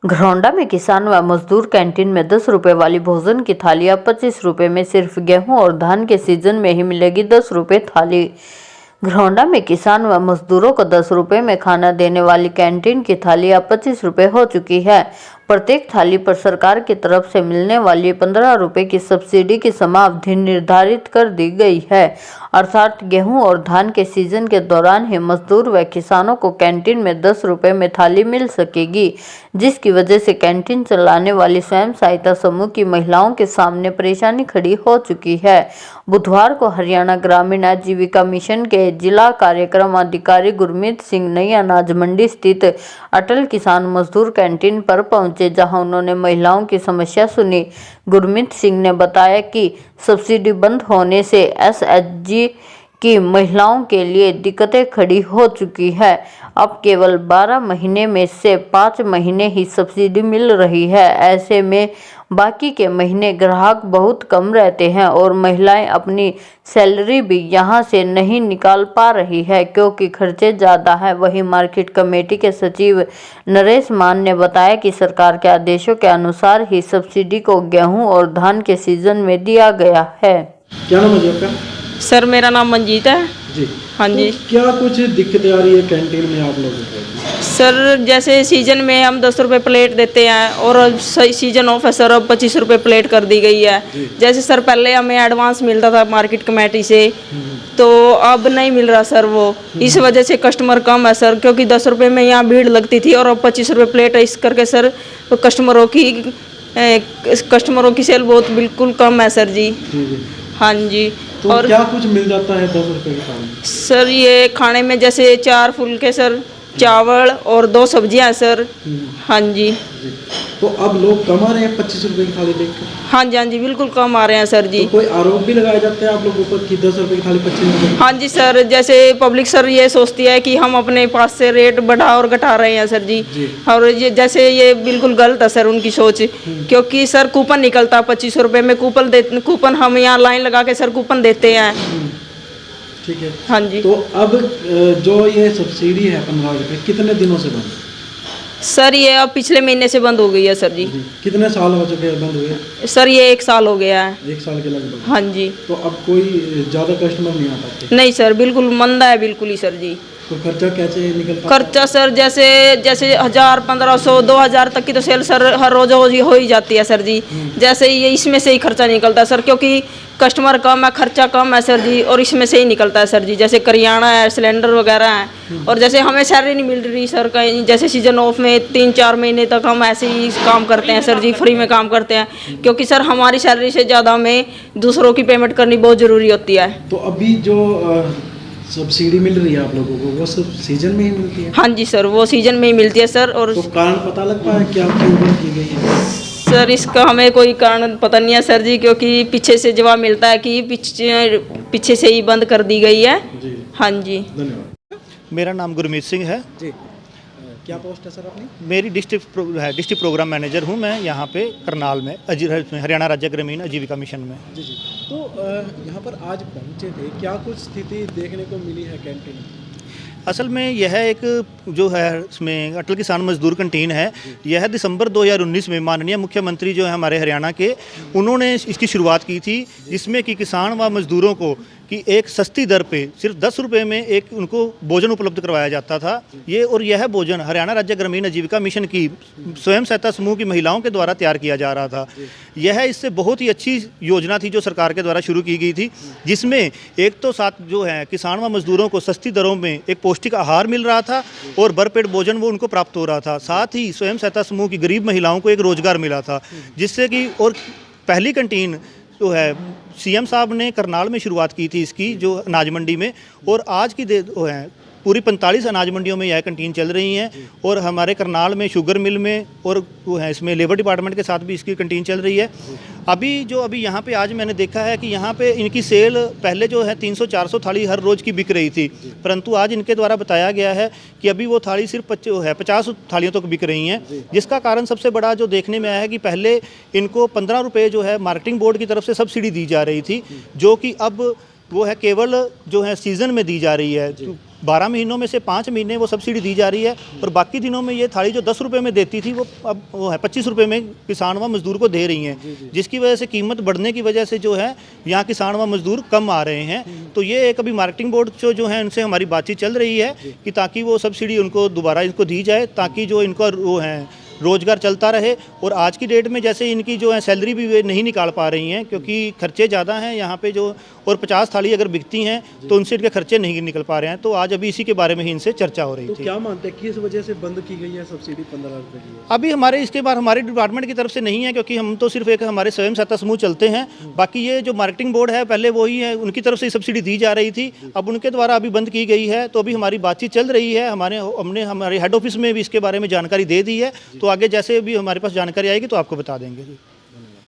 घरौंडा में किसान व मजदूर कैंटीन में 10 रुपए वाली भोजन की थाली अब 25 रुपए में सिर्फ गेहूं और धान के सीजन में ही मिलेगी 10 रुपए थाली। घरौंडा में किसान व मजदूरों को 10 रुपए में खाना देने वाली कैंटीन की थाली अब 25 रुपए हो चुकी है। प्रत्येक थाली पर सरकार की तरफ से मिलने वाली 15 रुपए की सब्सिडी की समाअवधि निर्धारित कर दी गई है, अर्थात गेहूं और धान के सीजन के दौरान ही मजदूर व किसानों को कैंटीन में 10 रुपए में थाली मिल सकेगी, जिसकी वजह से कैंटीन चलाने वाली स्वयं सहायता समूह की महिलाओं के सामने परेशानी खड़ी हो चुकी है। बुधवार को हरियाणा ग्रामीण आजीविका मिशन के जिला कार्यक्रम अधिकारी गुरमीत सिंह नई अनाज मंडी स्थित अटल किसान मजदूर कैंटीन पर पहुंचे, जहां उन्होंने महिलाओं की समस्या सुनी। गुरमीत सिंह ने बताया कि सब्सिडी बंद होने से एसएचजी की महिलाओं के लिए दिक्कतें खड़ी हो चुकी है। अब केवल 12 महीने में से 5 महीने ही सब्सिडी मिल रही है। ऐसे में बाकी के महीने ग्राहक बहुत कम रहते हैं और महिलाएं अपनी सैलरी भी यहां से नहीं निकाल पा रही है, क्योंकि खर्चे ज़्यादा है। वहीं मार्केट कमेटी के सचिव नरेश मान ने बताया कि सरकार के आदेशों के अनुसार ही सब्सिडी को गेहूं और धान के सीजन में दिया गया है। क्या नाम है आपका? सर मेरा नाम मंजीत है जी। हाँ जी। तो क्या कुछ दिक्कतें आ रही है कैंटीन में आप लोगों को? सर जैसे सीजन में हम 10 रुपये प्लेट देते हैं और अब सीजन ऑफ है सर, अब 25 रुपये प्लेट कर दी गई है। जैसे सर पहले हमें एडवांस मिलता था मार्केट कमेटी से, तो अब नहीं मिल रहा सर वो, इस वजह से कस्टमर कम है सर, क्योंकि 10 रुपये में यहाँ भीड़ लगती थी और अब 25 रुपये प्लेट है। इस करके सर तो कस्टमरों की सेल बहुत बिल्कुल कम है सर जी। हाँ जी। तो और क्या कुछ मिल जाता है 10 रुपये के खाने? सर ये खाने में जैसे 4 फुलके सर, चावल और 2 सब्जियां सर। हाँ जी। तो अब लोग कमा रहे हैं 25 रुपये की थाली देखकर? हाँ जी, हाँ जी, बिल्कुल कम आ रहे हैं सर जी। तो कोई आरोप भी लगाए जाते हैं आप लोगों पर कि 10 रुपये की थाली 25 रुपये? हाँ जी सर, जैसे पब्लिक सर ये सोचती है कि हम अपने पास से रेट बढ़ा और घटा रहे हैं सर जी। और ये जैसे ये बिल्कुल गलत है सर उनकी सोच, क्योंकि सर कूपन निकलता 25 रुपये में, कूपन हम यहाँ लाइन लगा के सर कूपन देते हैं। ठीक है। हाँ जी। तो अब जो ये सब्सिडी है 15 रुपये, कितने दिनों से बंद? सर ये अब पिछले महीने से बंद हो गई है सर जी। कितने साल हो चुके हैं बंद हुए? सर ये 1 साल हो गया है। 1 साल के लगभग? हाँ जी। तो अब कोई ज़्यादा कस्टमर नहीं आता? नहीं सर, बिल्कुल मंदा है बिल्कुल ही सर जी। तो खर्चा कैसे निकलता? खर्चा सर जैसे 1000, 1500, 2000 तक की तो सेल सर हर रोज हो ही जाती है सर जी। जैसे ये इसमें से ही खर्चा निकलता है सर, क्योंकि कस्टमर कम है, खर्चा कम है सर जी, और इसमें से ही निकलता है सर जी। जैसे करियाना है, सिलेंडर वगैरह है, और जैसे हमें सैलरी नहीं मिल रही सर कहीं, जैसे सीजन ऑफ में 3-4 महीने तक हम ऐसे ही काम करते हैं सर जी, फ्री में काम करते हैं, क्योंकि सर हमारी सैलरी से ज़्यादा हमें दूसरों की पेमेंट करनी बहुत ज़रूरी होती है। तो अभी जो सब्सिडी मिल रही है आप लोगों को, वो सब सीजन में ही मिलती है? हाँ जी सर, वो सीजन में ही मिलती है सर। और तो कारण पता लग पाया क्या क्यों बंद की गई है? सर इसका हमें कोई कारण पता नहीं है सर जी, क्योंकि पीछे से जवाब मिलता है कि पीछे से ही बंद कर दी गई है जी। हाँ जी। धन्यवाद। मेरा नाम गुरमीत सिंह है जी। क्या पोस्ट है सर अपनी? मेरी डिस्ट्रिक्ट प्रोग्राम मैनेजर हूँ मैं यहाँ पे करनाल में, हरियाणा राज्य ग्रामीण आजीविका मिशन में। जी जी। तो यहाँ पर आज पहुँचे थे, क्या कुछ स्थिति देखने को मिली है कैंटीन में? असल में यह एक जो है इसमें अटल किसान मजदूर कैंटीन है, यह दिसंबर 2019 में माननीय मुख्यमंत्री जो है हमारे हरियाणा के, उन्होंने इसकी शुरुआत की थी, जिसमें कि किसान व मजदूरों को कि एक सस्ती दर पे सिर्फ 10 रुपये में एक उनको भोजन उपलब्ध करवाया जाता था। यह भोजन हरियाणा राज्य ग्रामीण आजीविका मिशन की स्वयं सहायता समूह की महिलाओं के द्वारा तैयार किया जा रहा था। यह इससे बहुत ही अच्छी योजना थी जो सरकार के द्वारा शुरू की गई थी, जिसमें एक तो साथ जो है किसान व मजदूरों को सस्ती दरों में एक पौष्टिक आहार मिल रहा था और भरपेट भोजन वो उनको प्राप्त हो रहा था। साथ ही स्वयं सहायता समूह की गरीब महिलाओं को एक रोजगार मिला था, जिससे कि और पहली कैंटीन जो है सीएम साहब ने करनाल में शुरुआत की थी इसकी, जो अनाज मंडी में, और आज की वो है पूरी 45 अनाज मंडियों में यह कैंटीन चल रही हैं, और हमारे करनाल में शुगर मिल में और वो है इसमें लेबर डिपार्टमेंट के साथ भी इसकी कैंटीन चल रही है। अभी यहाँ पे आज मैंने देखा है कि यहाँ पे इनकी सेल पहले जो है 300-400 थाली हर रोज़ की बिक रही थी, परंतु आज इनके द्वारा बताया गया है कि अभी वो थाली सिर्फ 50 थालियों तक बिक रही हैं, जिसका कारण सबसे बड़ा जो देखने में आया है कि पहले इनको 15 रुपये जो है मार्केटिंग बोर्ड की तरफ से सब्सिडी दी जा रही थी, जो कि अब वो है केवल जो है सीज़न में दी जा रही है। 12 महीनों में से 5 महीने वो सब्सिडी दी जा रही है और बाकी दिनों में ये थाली जो 10 रुपये में देती थी वो अब वो है 25 रुपये में किसान व मजदूर को दे रही हैं, जिसकी वजह से कीमत बढ़ने की वजह से जो है यहाँ किसान व मजदूर कम आ रहे हैं। तो ये एक अभी मार्केटिंग बोर्ड जो है उनसे हमारी बातचीत चल रही है कि ताकि वो सब्सिडी उनको दोबारा इनको दी जाए, ताकि जो इनका वो है रोज़गार चलता रहे। और आज की डेट में जैसे इनकी जो है सैलरी भी वे नहीं निकाल पा रही हैं क्योंकि खर्चे ज़्यादा हैं यहाँ पे जो, और 50 थाली अगर बिकती हैं तो उनसे इनके खर्चे नहीं निकल पा रहे हैं। तो आज अभी इसी के बारे में ही इनसे चर्चा हो रही तो थी। क्या मानते हैं किस वजह से बंद की गई है सब्सिडी 15 रुपये की? अभी हमारे इसके बाद हमारे डिपार्टमेंट की तरफ से नहीं है क्योंकि हम तो सिर्फ एक हमारे स्वयं सहायता समूह चलते हैं। बाकी ये जो मार्केटिंग बोर्ड है पहले वही है, उनकी तरफ से सब्सिडी दी जा रही थी, अब उनके द्वारा अभी बंद की गई है। तो अभी हमारी बातचीत चल रही है, हमने हमारे हेड ऑफिस में भी इसके बारे में जानकारी दे दी है। तो आगे जैसे भी हमारे पास जानकारी आएगी तो आपको बता देंगे।